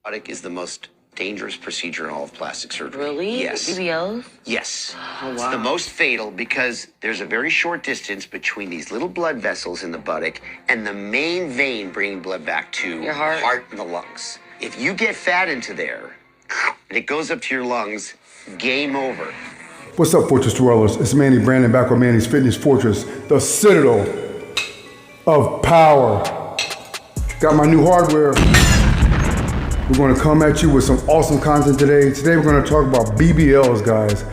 Robotic is the most dangerous procedure in all of plastic surgery. Really? Yes. BBL? Yes. Oh, wow. It's the most fatal because there's a very short distance between these little blood vessels in the buttock and the main vein bringing blood back to your heart. And the lungs. If you get fat into there and it goes up to your lungs, game over. What's up, Fortress Dwellers? It's Manny Brandon back with Manny's Fitness Fortress, the citadel of power. Got my new hardware. We're going to come at you with some awesome content today. Today we're going to talk about BBLs, guys.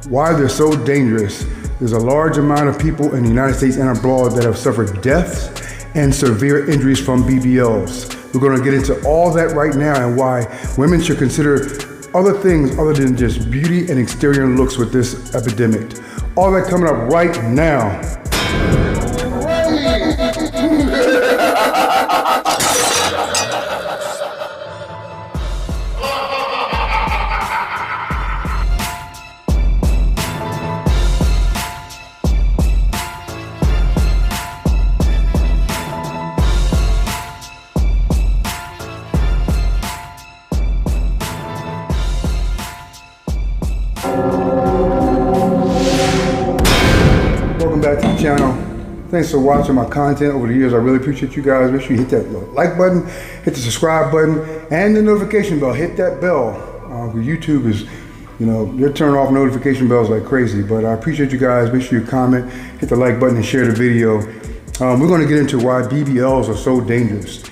Why they're so dangerous. There's a large amount of people in the United States and abroad that have suffered deaths and severe injuries from BBLs. We're going to get into all that right now and why women should consider other things other than just beauty and exterior looks with this epidemic. All that coming up right now. Welcome back to the channel. Thanks for watching my content over the years. I really appreciate you guys. Make sure you hit that like button, hit the subscribe button, and the notification bell. Hit that bell. YouTube is, they're turning off notification bells like crazy, but I appreciate you guys. Make sure you comment, hit the like button, and share the video. We're going to get into why BBLs are so dangerous.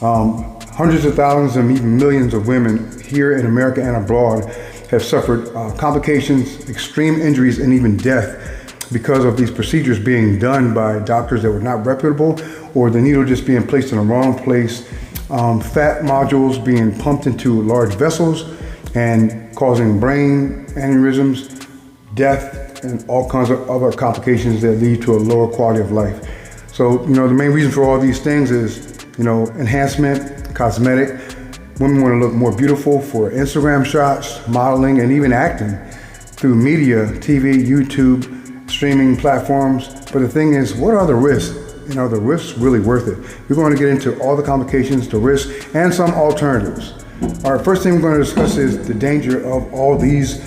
Hundreds of thousands and even millions of women here in America and abroad have suffered complications, extreme injuries, and even death because of these procedures being done by doctors that were not reputable, or the needle just being placed in the wrong place, fat nodules being pumped into large vessels and causing brain aneurysms, death, and all kinds of other complications that lead to a lower quality of life. So, the main reason for all these things is, enhancement, cosmetic. Women want to look more beautiful for Instagram shots, modeling, and even acting through media, TV, YouTube, streaming platforms. But the thing is, what are the risks? The risks really worth it. We're going to get into all the complications, the risks, and some alternatives. All right, first thing we're going to discuss is the danger of all these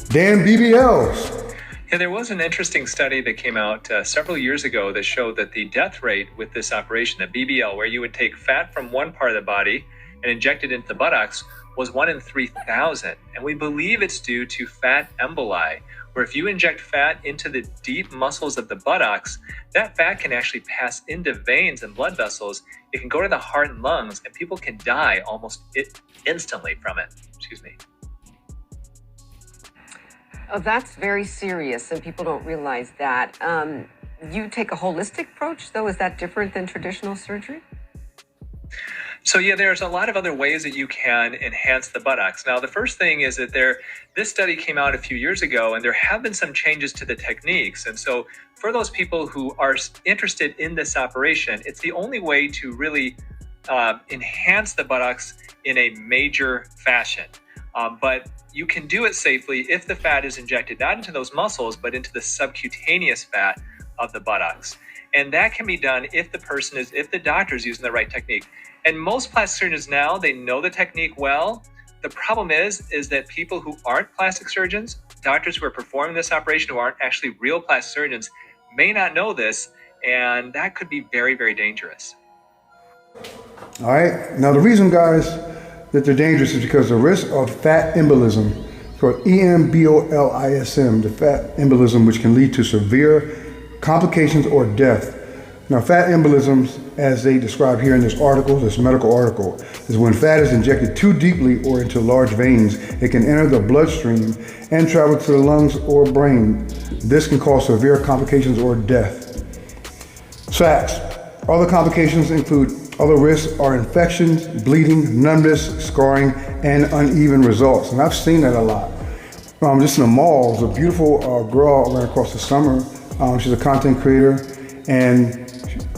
damn BBLs. Yeah, there was an interesting study that came out several years ago that showed that the death rate with this operation, the BBL, where you would take fat from one part of the body and inject it into the buttocks, was 1 in 3,000. And we believe it's due to fat emboli, where if you inject fat into the deep muscles of the buttocks, that fat can actually pass into veins and blood vessels. It can go to the heart and lungs, and people can die almost instantly from it. Excuse me. Oh, that's very serious, and people don't realize that. You take a holistic approach, though? Is that different than traditional surgery? So yeah, there's a lot of other ways that you can enhance the buttocks. Now, the first thing is that this study came out a few years ago, and there have been some changes to the techniques. And so for those people who are interested in this operation, it's the only way to really enhance the buttocks in a major fashion. But you can do it safely if the fat is injected not into those muscles, but into the subcutaneous fat of the buttocks. And that can be done if the doctor is using the right technique. And most plastic surgeons now, they know the technique well. The problem is that people who aren't plastic surgeons, doctors who are performing this operation who aren't actually real plastic surgeons, may not know this, and that could be very, very dangerous. All right, now the reason, guys, that they're dangerous is because the risk of fat embolism, called embolism, the fat embolism, which can lead to severe complications or death. Now, fat embolisms, as they describe here in this article, this medical article, is when fat is injected too deeply or into large veins. It can enter the bloodstream and travel to the lungs or brain. This can cause severe complications or death. Facts. Other complications include other risks are infections, bleeding, numbness, scarring, and uneven results. And I've seen that a lot. Just in the mall, there's a beautiful girl I ran across the summer. She's a content creator, and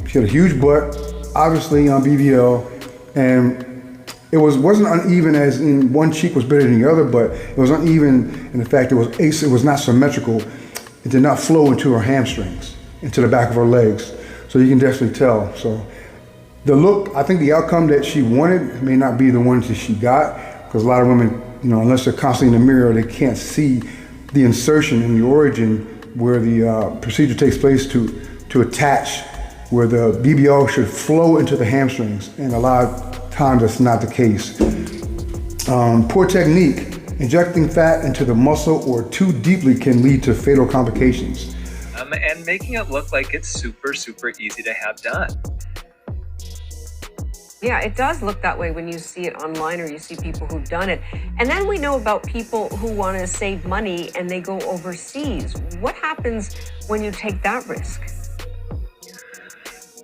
she had a huge butt, obviously on BBL, and it wasn't uneven as in one cheek was better than the other, but it was uneven in the fact it was not symmetrical. It did not flow into her hamstrings, into the back of her legs. So you can definitely tell. So The look, I think the outcome that she wanted may not be the ones that she got, because a lot of women, unless they're constantly in the mirror, they can't see the insertion and the origin where the procedure takes place to attach, where the BBL should flow into the hamstrings, and a lot of times that's not the case. Poor technique. Injecting fat into the muscle or too deeply can lead to fatal complications. And making it look like it's super, super easy to have done. Yeah, it does look that way when you see it online or you see people who've done it. And then we know about people who want to save money and they go overseas. What happens when you take that risk?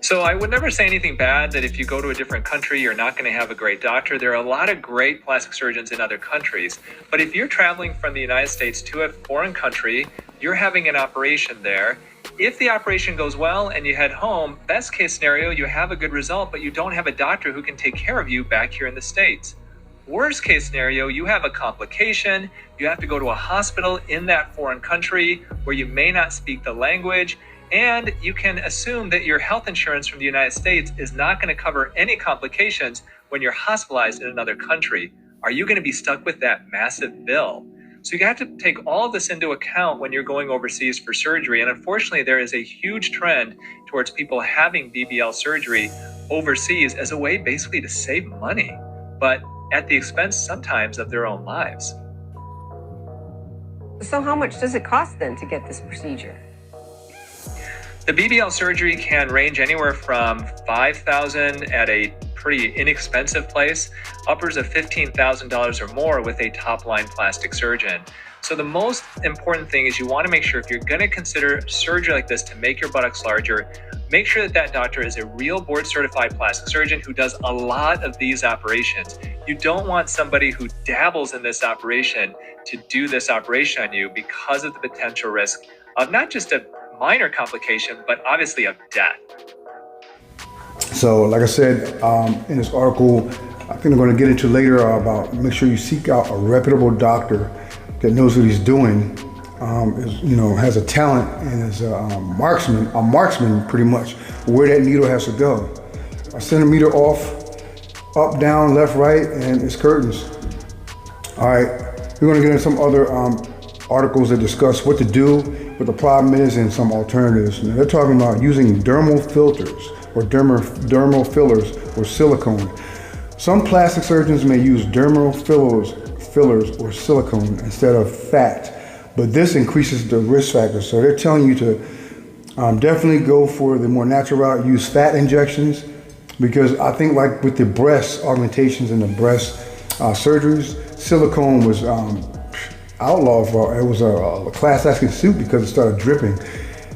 So I would never say anything bad that if you go to a different country, you're not going to have a great doctor. There are a lot of great plastic surgeons in other countries. But if you're traveling from the United States to a foreign country, you're having an operation there. If the operation goes well and you head home, best case scenario, you have a good result, but you don't have a doctor who can take care of you back here in the States. Worst case scenario, you have a complication. You have to go to a hospital in that foreign country where you may not speak the language. And you can assume that your health insurance from the United States is not going to cover any complications when you're hospitalized in another country. Are you going to be stuck with that massive bill? So you have to take all of this into account when you're going overseas for surgery. And unfortunately, there is a huge trend towards people having BBL surgery overseas as a way basically to save money, but at the expense sometimes of their own lives. So how much does it cost then to get this procedure? The BBL surgery can range anywhere from $5,000 at a pretty inexpensive place, uppers of $15,000 or more with a top-line plastic surgeon. So the most important thing is you want to make sure if you're going to consider surgery like this to make your buttocks larger, make sure that that doctor is a real board-certified plastic surgeon who does a lot of these operations. You don't want somebody who dabbles in this operation to do this operation on you because of the potential risk of not just a minor complication, but obviously of death. So like I said in this article, I think I'm going to get into later about make sure you seek out a reputable doctor that knows what he's doing, has a talent and is a marksman pretty much, where that needle has to go. A centimeter off, up, down, left, right, and it's curtains. All right, we're going to get into some other articles that discuss what to do, what the problem is, and some alternatives. Now, they're talking about using dermal filters or dermal fillers or silicone. Some plastic surgeons may use dermal fillers or silicone instead of fat, but this increases the risk factor. So they're telling you to definitely go for the more natural route, use fat injections, because I think like with the breast augmentations and the breast surgeries, silicone was outlawed for, it was a class action suit because it started dripping,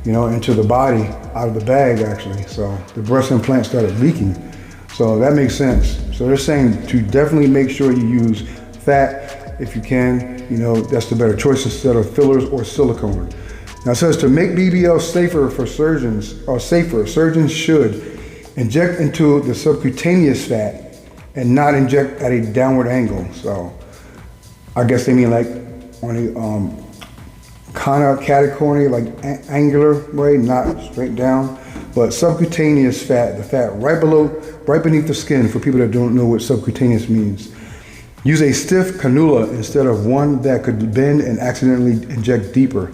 into the body, out of the bag actually. So the breast implant started leaking. So that makes sense. So they're saying to definitely make sure you use fat if you can, that's the better choice instead of fillers or silicone. Now it says to make BBL safer for surgeons, surgeons should inject into the subcutaneous fat and not inject at a downward angle. So I guess they mean like on a kind of catacony, like angular way, not straight down, but subcutaneous fat, the fat right beneath the skin, for people that don't know what subcutaneous means. Use a stiff cannula instead of one that could bend and accidentally inject deeper.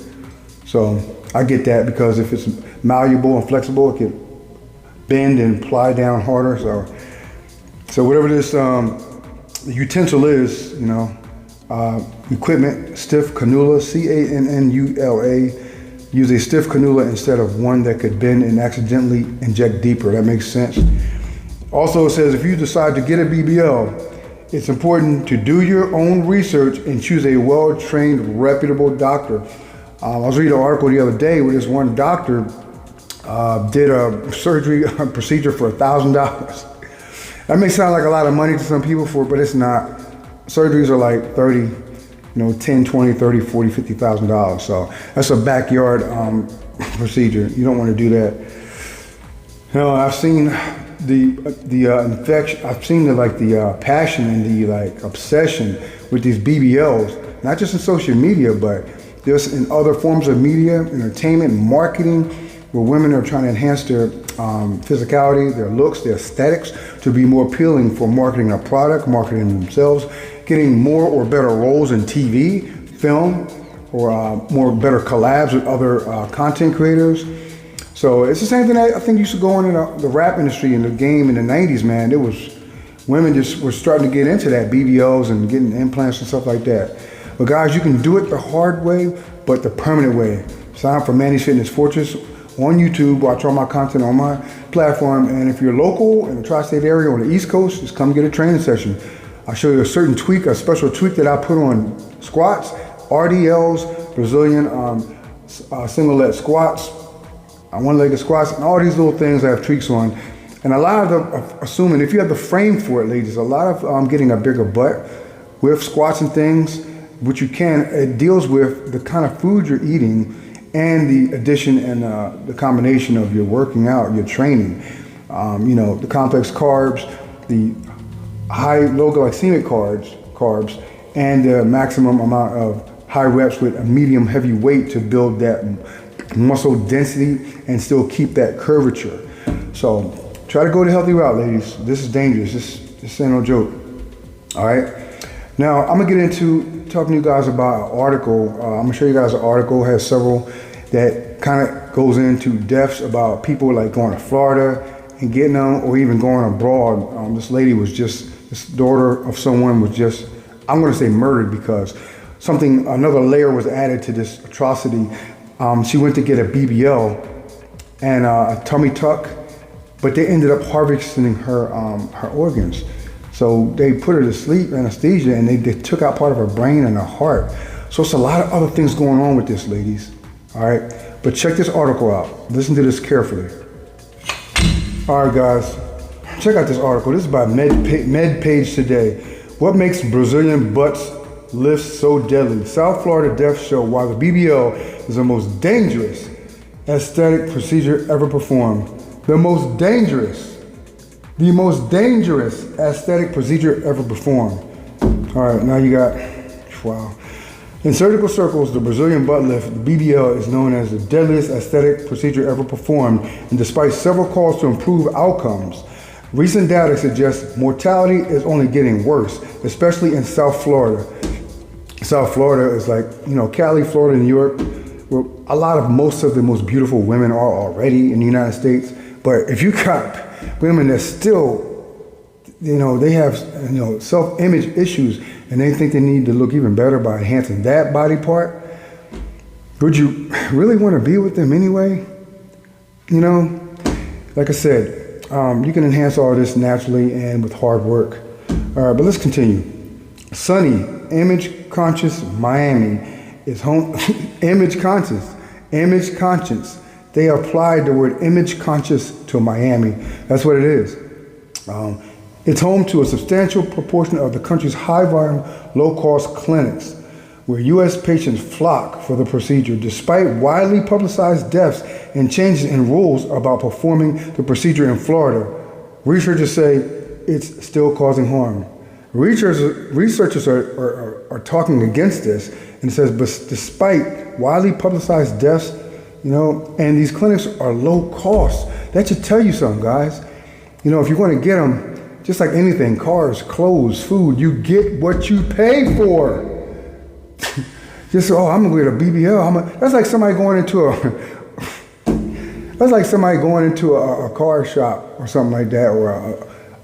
So I get that, because if it's malleable and flexible, it can bend and ply down harder. So whatever this utensil is, equipment, stiff cannula, cannula. Use a stiff cannula instead of one that could bend and accidentally inject deeper. That makes sense. Also, it says if you decide to get a BBL, it's important to do your own research and choose a well-trained, reputable doctor. I was reading an article the other day where this one doctor did a surgery a procedure for $1,000. That may sound like a lot of money to some people, but it's not. Surgeries are like 30, 10, 20, 30, 40, $50,000. So that's a backyard procedure. You don't want to do that. I've seen the infection. I've seen the passion and the obsession with these BBLs, not just in social media, but just in other forms of media, entertainment, marketing, where women are trying to enhance their physicality, their looks, their aesthetics to be more appealing for marketing a product, marketing themselves, getting more or better roles in TV, film, or more better collabs with other content creators. So it's the same thing that I think used to go on in the rap industry in the game in the 90s, man. It was, women just were starting to get into that, BBLs and getting implants and stuff like that. But guys, you can do it the hard way, but the permanent way. Sign up for Manny's Fitness Fortress on YouTube, watch all my content on my platform, and if you're local in the tri-state area or the East Coast, just come get a training session. I'll show you a certain tweak, a special tweak that I put on squats, RDLs, Brazilian single leg squats, one-legged squats, and all these little things I have tweaks on. And a lot of them, assuming if you have the frame for it, ladies, a lot of getting a bigger butt with squats and things, which you can, it deals with the kind of food you're eating and the addition and the combination of your working out, your training. The complex carbs, the low glycemic carbs, and the maximum amount of high reps with a medium heavy weight to build that muscle density and still keep that curvature. So try to go the healthy route, ladies. This is dangerous. This ain't no joke. All right. Now I'm gonna get into talking to you guys about an article. I'm gonna show you guys an article. It has several that kind of goes into depths about people like going to Florida and getting them, or even going abroad. This lady was this daughter of someone was just, I'm gonna say murdered because another layer was added to this atrocity. She went to get a BBL and a tummy tuck, but they ended up harvesting her organs. So they put her to sleep, anesthesia, and they took out part of her brain and her heart. So it's a lot of other things going on with this, ladies. All right, but check this article out. Listen to this carefully. All right, guys, check out this article. This is by MedPage Today. What makes Brazilian butts lifts so deadly? South Florida deaths show why the BBL is the most dangerous aesthetic procedure ever performed. The most dangerous aesthetic procedure ever performed. All right, now you got, wow. In surgical circles, the Brazilian butt lift, the BBL, is known as the deadliest aesthetic procedure ever performed, and despite several calls to improve outcomes, recent data suggests mortality is only getting worse, especially in South Florida. South Florida is like, Cali, Florida, New York, where most of the most beautiful women are already in the United States. But if you got women that still, they have, self-image issues and they think they need to look even better by enhancing that body part, would you really want to be with them anyway? Like I said, you can enhance all this naturally and with hard work. All right, but let's continue. Sunny, image-conscious Miami is home. Image-conscious. They applied the word image-conscious to Miami. That's what it is. It's home to a substantial proportion of the country's high-volume, low-cost clinics, where U.S. patients flock for the procedure, despite widely publicized deaths and changes in rules about performing the procedure in Florida. Researchers say it's still causing harm. Researchers are talking against this, and it says, but despite widely publicized deaths, and these clinics are low cost. That should tell you something, guys. If you're going to get them, just like anything, cars, clothes, food, you get what you pay for. Just, I'm gonna get a BBL. That's like somebody going into a car shop or something like that, or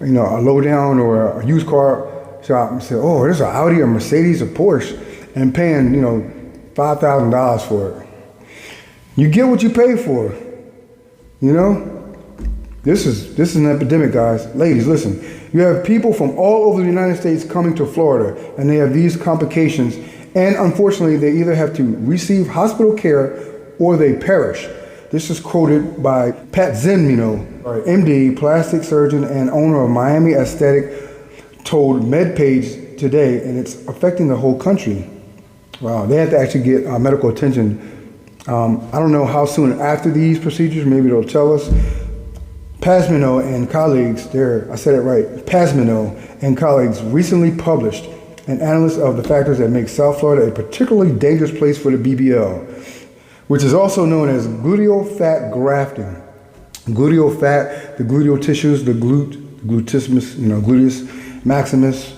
a low down or a used car shop and say, there's an Audi, a Mercedes, a Porsche, and paying $5,000 for it. You get what you pay for. This is an epidemic, guys. Ladies, listen. You have people from all over the United States coming to Florida, and they have these complications, and unfortunately, they either have to receive hospital care or they perish. This is quoted by Pat Zimino, MD, plastic surgeon and owner of Miami Aesthetic, told MedPage Today, and it's affecting the whole country. Wow, they have to actually get medical attention. I don't know how soon after these procedures, maybe they'll tell us. Pasmino and colleagues, Pasmino and colleagues recently published an analysis of the factors that make South Florida a particularly dangerous place for the BBL, which is also known as gluteal fat grafting. gluteal fat, the gluteal tissues, the gluteus, gluteus maximus.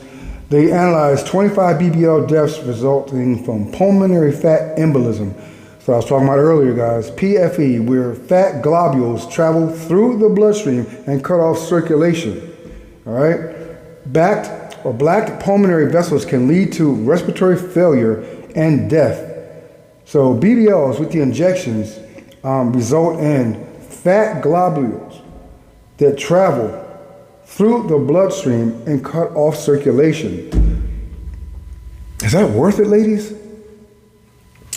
They analyzed 25 BBL deaths resulting from pulmonary fat embolism. So I was talking about earlier, guys, PFE, where fat globules travel through the bloodstream and cut off circulation. All right? Black pulmonary vessels can lead to respiratory failure and death. So BBLs with the injections result in fat globules that travel through the bloodstream and cut off circulation. Is that worth it, ladies?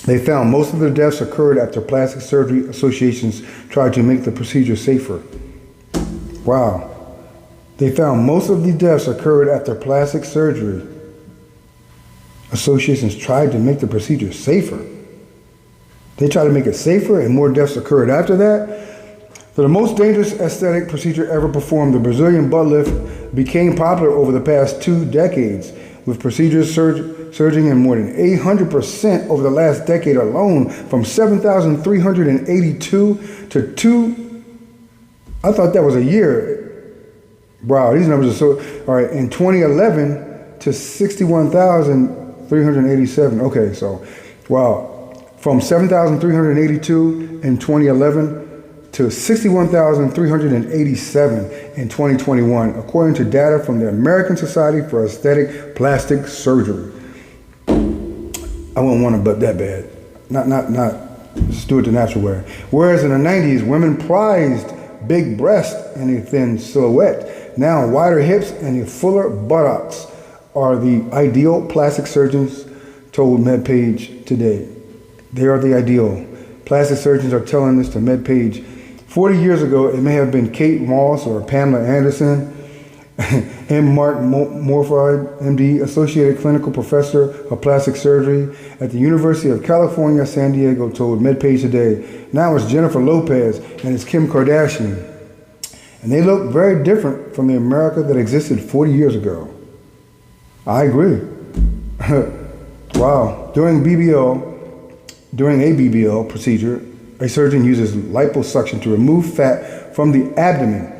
They found most of the deaths occurred after plastic surgery associations tried to make the procedure safer. Wow. They found most of the deaths occurred after plastic surgery associations tried to make the procedure safer. They tried to make it safer and more deaths occurred after that. So the most dangerous aesthetic procedure ever performed, the Brazilian butt lift, became popular over the past 2 decades, with procedures surging in more than 800% over the last decade alone, from 7,382 to I thought that was a year. Wow, these numbers are so, all right, in 2011 to 61,387. Okay, so, wow, from 7,382 in 2011 to 61,387 in 2021, according to data from the American Society for Aesthetic Plastic Surgery. I wouldn't want a butt that bad. Not, just do it the natural way. Whereas in the 90s, women prized big breasts and a thin silhouette. Now, wider hips and a fuller buttocks are the ideal, plastic surgeons told MedPage today. They are the ideal. Plastic surgeons are telling this to MedPage. 40 years ago, it may have been Kate Moss or Pamela Anderson. M. Mark Morford, MD, Associated Clinical Professor of Plastic Surgery at the University of California, San Diego, told MedPage today. Now it's Jennifer Lopez and it's Kim Kardashian. And they look very different from the America that existed 40 years ago. I agree. Wow. During a BBL procedure, a surgeon uses liposuction to remove fat from the abdomen,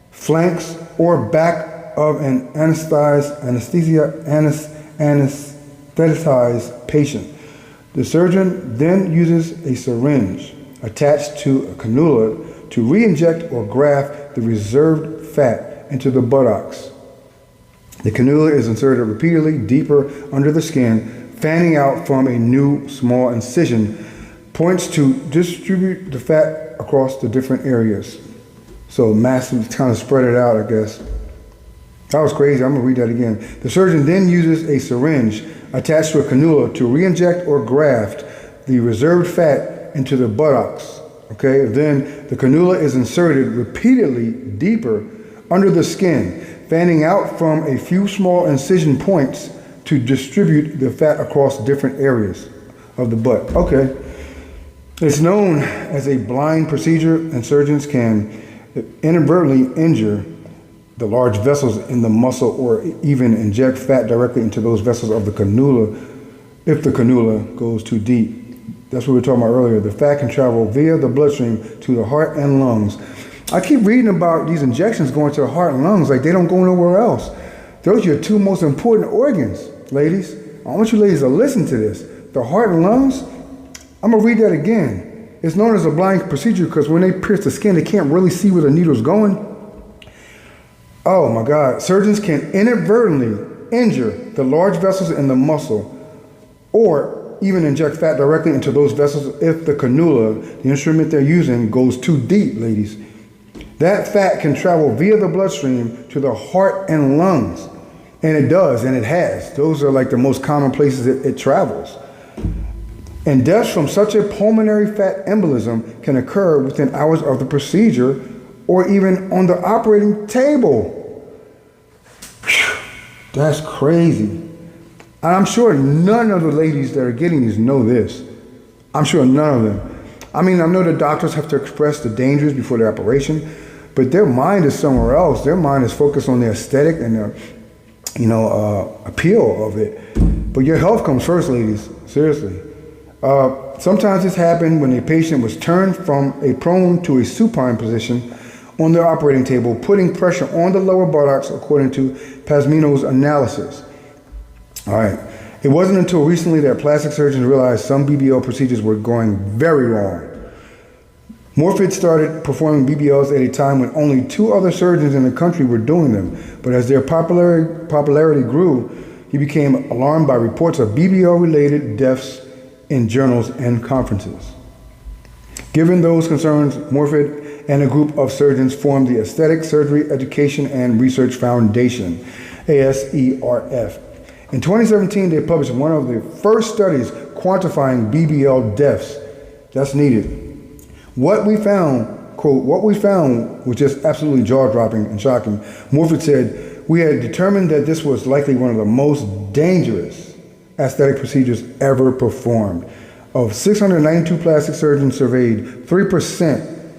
flanks, or back of an anesthetized patient. The surgeon then uses a syringe attached to a cannula to re-inject or graft the reserved fat into the buttocks. The cannula is inserted repeatedly deeper under the skin, fanning out from a new small incision, points to distribute the fat across the different areas. So massive, kind of spread it out, I guess. That was crazy. I'm gonna read that again. The surgeon then uses a syringe attached to a cannula to re-inject or graft the reserved fat into the buttocks. Okay, then the cannula is inserted repeatedly deeper under the skin, fanning out from a few small incision points to distribute the fat across different areas of the butt. Okay. It's known as a blind procedure, and surgeons can inadvertently injure the large vessels in the muscle or even inject fat directly into those vessels of the cannula if the cannula goes too deep. That's what we were talking about earlier. The fat can travel via the bloodstream to the heart and lungs. I keep reading about these injections going to the heart and lungs like they don't go nowhere else. Those are your 2 most important organs, ladies. I want you ladies to listen to this. The heart and lungs, I'm gonna read that again. It's known as a blind procedure because when they pierce the skin, they can't really see where the needle's going. Oh my God. Surgeons can inadvertently injure the large vessels in the muscle or even inject fat directly into those vessels if the cannula, the instrument they're using, goes too deep, ladies. That fat can travel via the bloodstream to the heart and lungs. And it does, and it has. Those are like the most common places it travels. And deaths from such a pulmonary fat embolism can occur within hours of the procedure or even on the operating table. Whew, that's crazy. And I'm sure none of the ladies that are getting these know this. I'm sure none of them. I mean, I know the doctors have to express the dangers before the operation, but their mind is somewhere else. Their mind is focused on the aesthetic and the, appeal of it. But your health comes first, ladies. Seriously. Sometimes this happened when a patient was turned from a prone to a supine position on their operating table, putting pressure on the lower buttocks according to Pasmino's analysis. All right. It wasn't until recently that plastic surgeons realized some BBL procedures were going very wrong. Morfit started performing BBLs at a time when only 2 other surgeons in the country were doing them, but as their popularity grew, he became alarmed by reports of BBL-related deaths in journals and conferences. Given those concerns, Morfit and a group of surgeons formed the Aesthetic Surgery Education and Research Foundation, ASERF. In 2017, they published one of the first studies quantifying BBL deaths. That's needed. What we found, quote, what we found was just absolutely jaw-dropping and shocking. Morfit said, we had determined that this was likely one of the most dangerous aesthetic procedures ever performed. Of 692 plastic surgeons surveyed, 3%,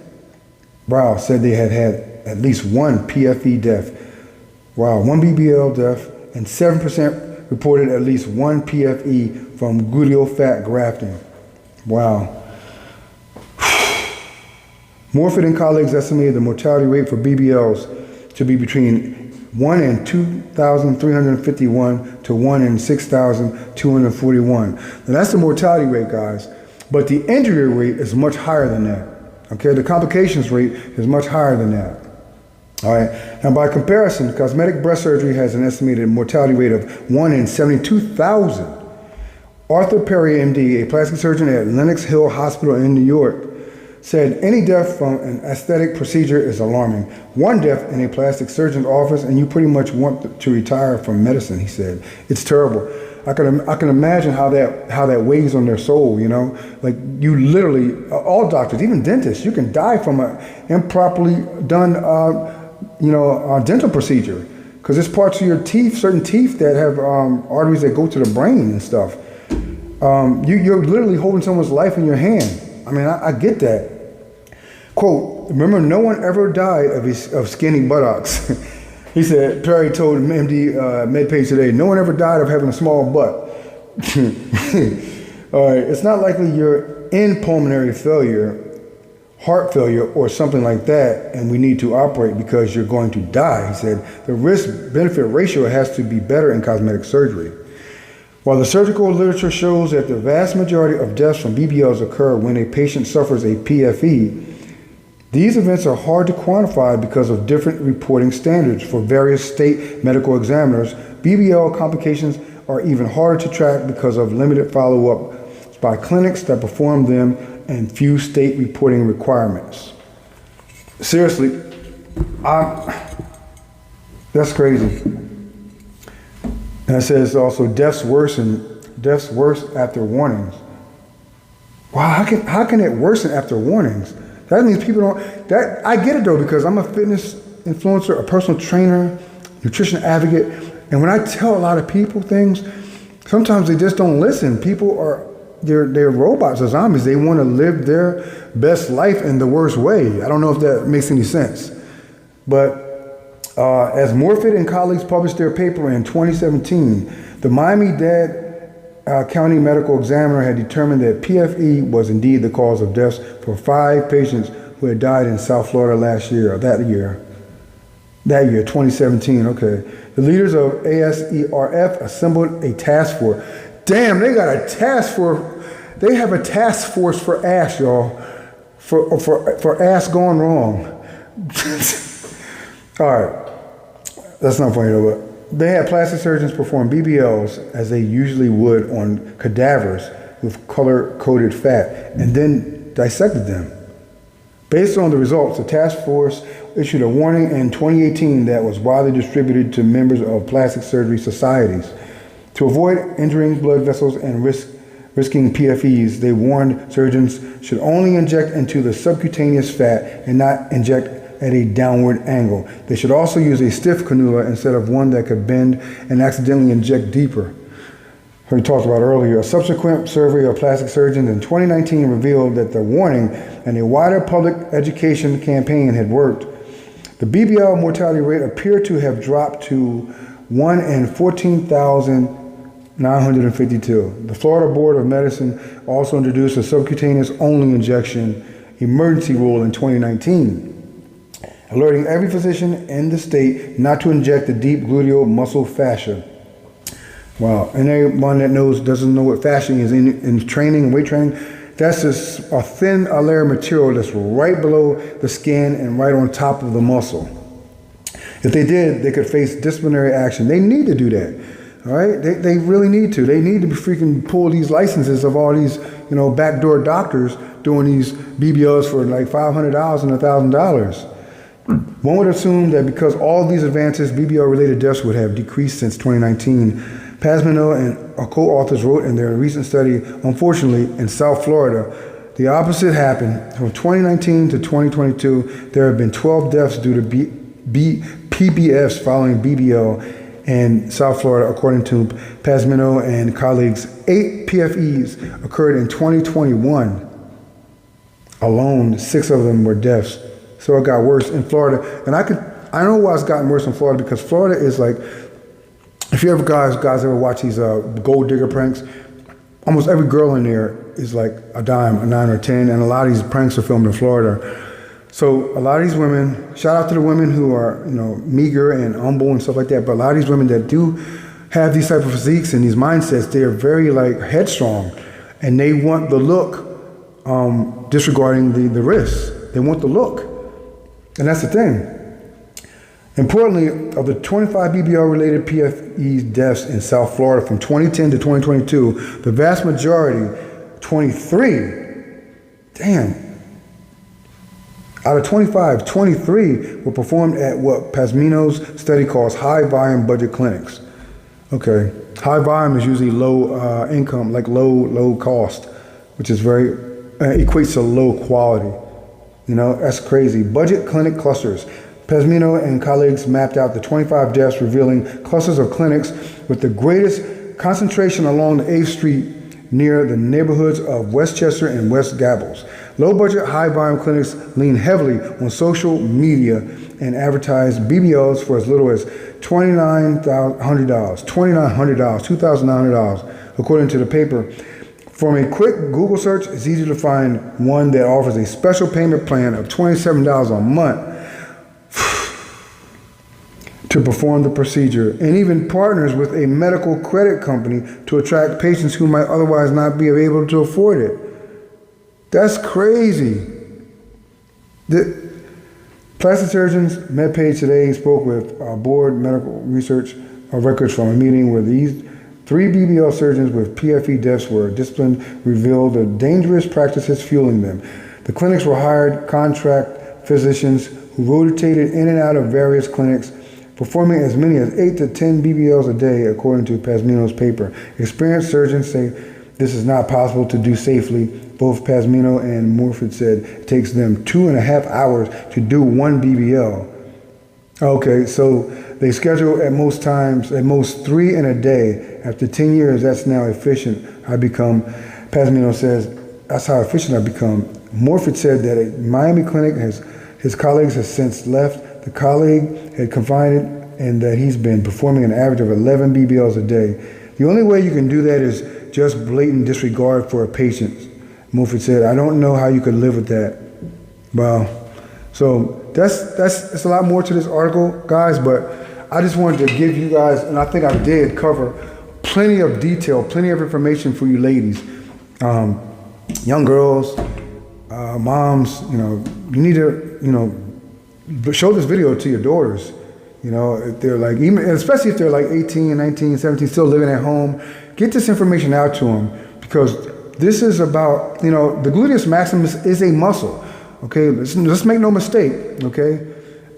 wow, said they had had at least one PFE death. Wow, one BBL death, and 7% reported at least one PFE from gluteal fat grafting. Wow. Morfit and colleagues estimated the mortality rate for BBLs to be between 1 in 2,351 to 1 in 6,241. Now that's the mortality rate, guys. But the injury rate is much higher than that. Okay, the complications rate is much higher than that. All right, now by comparison, cosmetic breast surgery has an estimated mortality rate of 1 in 72,000. Arthur Perry, MD, a plastic surgeon at Lenox Hill Hospital in New York, said any death from an aesthetic procedure is alarming. One death in a plastic surgeon's office and you pretty much want to retire from medicine, he said. It's terrible. I can imagine how that weighs on their soul, you know? Like you literally, all doctors, even dentists, you can die from an improperly done, dental procedure. Because there's parts of your teeth, certain teeth that have arteries that go to the brain and stuff. You're literally holding someone's life in your hand. I mean, I get that. Quote, remember, no one ever died of skinny buttocks. He said, Perry told MD MedPage today, no one ever died of having a small butt. All right, it's not likely you're in pulmonary failure, heart failure, or something like that, and we need to operate because you're going to die. He said, the risk-benefit ratio has to be better in cosmetic surgery. While the surgical literature shows that the vast majority of deaths from BBLs occur when a patient suffers a PFE, these events are hard to quantify because of different reporting standards. For various state medical examiners, BBL complications are even harder to track because of limited follow-up by clinics that perform them and few state reporting requirements. Seriously, that's crazy. And it says also deaths worse after warnings. Wow, how can it worsen after warnings? That means people don't, I get it though, because I'm a fitness influencer, a personal trainer, nutrition advocate, and when I tell a lot of people things, sometimes they just don't listen. People they're robots or zombies. They want to live their best life in the worst way. I don't know if that makes any sense. But as Morfit and colleagues published their paper in 2017, the Miami-Dade County Medical Examiner had determined that PFE was indeed the cause of deaths for 5 patients who had died in South Florida that year, 2017, okay. The leaders of ASERF assembled a task force. Damn, they got a task force. They have a task force for ass, y'all, for ass going wrong. All right, that's not funny though, but they had plastic surgeons perform BBLs as they usually would on cadavers with color-coded fat and then dissected them. Based on the results, the task force issued a warning in 2018 that was widely distributed to members of plastic surgery societies. To avoid injuring blood vessels and risking PFEs, they warned surgeons should only inject into the subcutaneous fat and not inject at a downward angle. They should also use a stiff cannula instead of one that could bend and accidentally inject deeper. We talked about earlier. A subsequent survey of plastic surgeons in 2019 revealed that the warning and a wider public education campaign had worked. The BBL mortality rate appeared to have dropped to 1 in 14,000 952. The Florida Board of Medicine also introduced a subcutaneous only injection emergency rule in 2019, alerting every physician in the state not to inject the deep gluteal muscle fascia. Wow, and anyone that doesn't know what fascia is in training and weight training, that's just a thin layer of material that's right below the skin and right on top of the muscle. If they did, they could face disciplinary action. They need to do that. All right, they really need to. They need to be freaking pull these licenses of all these, backdoor doctors doing these BBLs for like $500 and $1,000. One would assume that because all these advances, BBL-related deaths would have decreased since 2019. Pasmino and co-authors wrote in their recent study, unfortunately, in South Florida, the opposite happened. From 2019 to 2022, there have been 12 deaths due to PBFs following BBL in South Florida, according to Pasmino and colleagues. 8 PFEs occurred in 2021. Alone, 6 of them were deaths. So it got worse in Florida. And I know why it's gotten worse in Florida, because Florida is like, if you ever guys ever watch these gold digger pranks, almost every girl in there is like a dime, a 9 or 10, and a lot of these pranks are filmed in Florida. So a lot of these women, shout out to the women who are, meager and humble and stuff like that, but a lot of these women that do have these type of physiques and these mindsets, they are very like headstrong, and they want the look, disregarding the risks. They want the look, and that's the thing. Importantly, of the 25 BBL-related PFE deaths in South Florida from 2010 to 2022, the vast majority, 23, out of 25, 23 were performed at what Pasmino's study calls high-volume budget clinics. Okay, high volume is usually low income, like low cost, which is very, equates to low quality. That's crazy. Budget clinic clusters. Pasmino and colleagues mapped out the 25 deaths, revealing clusters of clinics with the greatest concentration along the 8th Street near the neighborhoods of Westchester and West Gables. Low-budget, high-volume clinics lean heavily on social media and advertise BBLs for as little as $2,900, $2,900, according to the paper. From a quick Google search, it's easy to find one that offers a special payment plan of $27 a month to perform the procedure, and even partners with a medical credit company to attract patients who might otherwise not be able to afford it. That's crazy. The plastic surgeons, MedPage Today spoke with board medical research records from a meeting where these 3 BBL surgeons with PFE deaths were disciplined, revealed the dangerous practices fueling them. The clinics were hired contract physicians who rotated in and out of various clinics, performing as many as 8 to 10 BBLs a day, according to Pasmino's paper. Experienced surgeons say this is not possible to do safely. Both Pasmino and Morford said it takes them 2.5 hours to do 1 BBL. Okay, so they schedule at most 3 in a day. After 10 years, that's now efficient. Pasmino says, that's how efficient I've become. Morford said that a Miami clinic his colleagues have since left. The colleague had confided in that he's been performing an average of 11 BBLs a day. The only way you can do that is just blatant disregard for a patient. Morford said, I don't know how you could live with that. Wow. So that's a lot more to this article, guys, but I just wanted to give you guys, and I think I did cover plenty of detail, plenty of information for you ladies, young girls, moms, you need to, show this video to your daughters, if they're like, even, especially if they're like 18, 19, 17, still living at home, get this information out to them, because this is about, the gluteus maximus is a muscle, okay? Let's make no mistake, okay?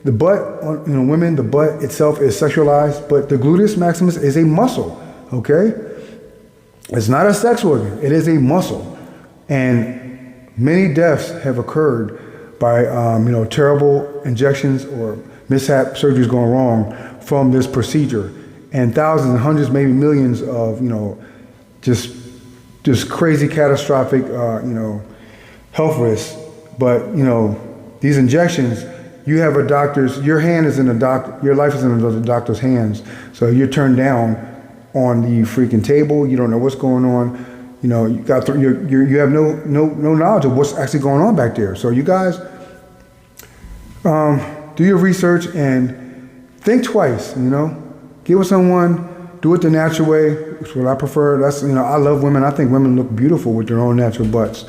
The butt, women, the butt itself is sexualized, but the gluteus maximus is a muscle, okay? It's not a sex organ, it is a muscle. And many deaths have occurred by, terrible injections or mishap surgeries going wrong from this procedure. And thousands and hundreds, maybe millions of, just crazy catastrophic, health risks. But, these injections, you have your hand is in your life is in the doctor's hands. So you're turned down, on the freaking table. You don't know what's going on. You know, you got you have no knowledge of what's actually going on back there. So you guys, do your research and think twice. You know, get with someone, do it the natural way. It's what I prefer. That's, you know, I love women. I think women look beautiful with their own natural butts.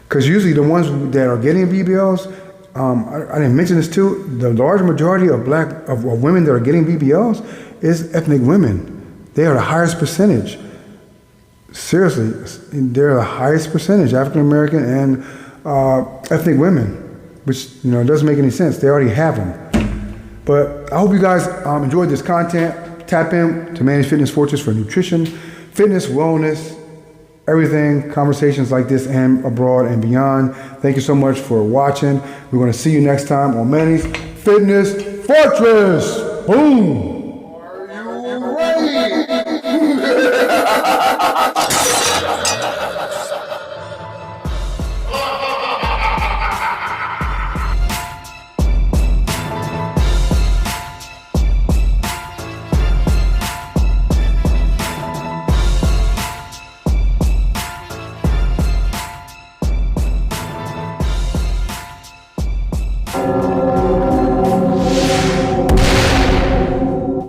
Because usually the ones that are getting BBLs, I didn't mention this too. The large majority of women that are getting BBLs is ethnic women. They are the highest percentage. Seriously, they're the highest percentage, African American and ethnic women, which, you know, doesn't make any sense. They already have them. But I hope you guys enjoyed this content. Tap in to Manny's Fitness Fortress for nutrition, fitness, wellness, everything, conversations like this and abroad and beyond. Thank you so much for watching. We're going to see you next time on Manny's Fitness Fortress. Boom!